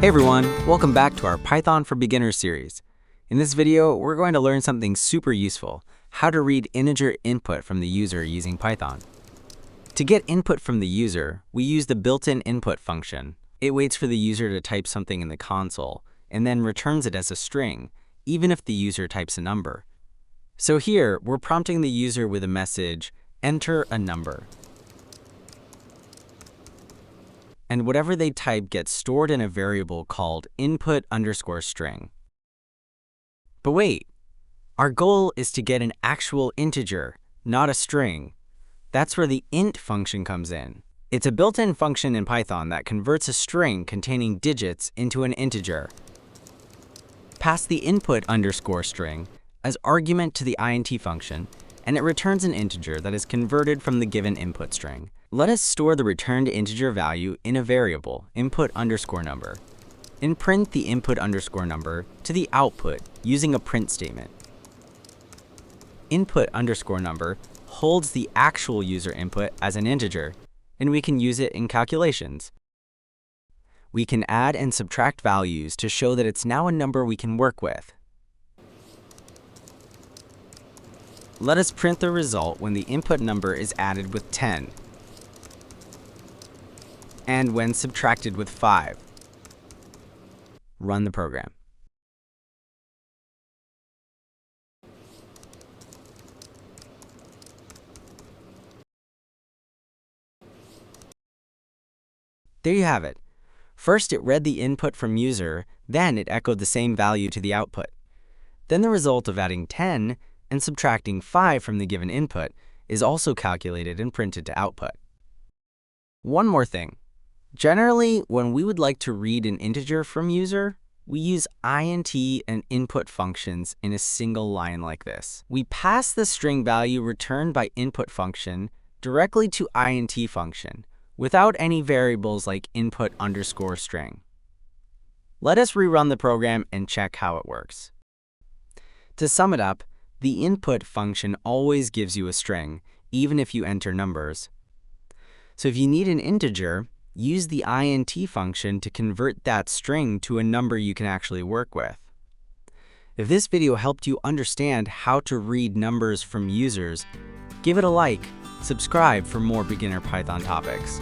Hey everyone, welcome back to our Python for Beginners series. In this video, we're going to learn something super useful, how to read integer input from the user using Python. To get input from the user, we use the built-in input function. It waits for the user to type something in the console, and then returns it as a string, even if the user types a number. So here, we're prompting the user with a message, enter a number. And whatever they type gets stored in a variable called input_string. But wait, our goal is to get an actual integer, not a string. That's where the int function comes in. It's a built-in function in Python that converts a string containing digits into an integer. Pass the input_string as argument to the int function, and it returns an integer that is converted from the given input string. Let us store the returned integer value in a variable, input_number, and print the input_number to the output using a print statement. Input_number holds the actual user input as an integer, and we can use it in calculations. We can add and subtract values to show that it's now a number we can work with. Let us print the result when the input number is added with 10. And when subtracted with 5. Run the program. There you have it. First, it read the input from user, then it echoed the same value to the output. Then the result of adding 10 and subtracting 5 from the given input is also calculated and printed to output. One more thing. Generally, when we would like to read an integer from user, we use int and input functions in a single line like this. We pass the string value returned by input function directly to int function without any variables like input_string. Let us rerun the program and check how it works. To sum it up, the input function always gives you a string, even if you enter numbers. So if you need an integer, use the int function to convert that string to a number you can actually work with. If this video helped you understand how to read numbers from users, give it a like, subscribe for more beginner Python topics.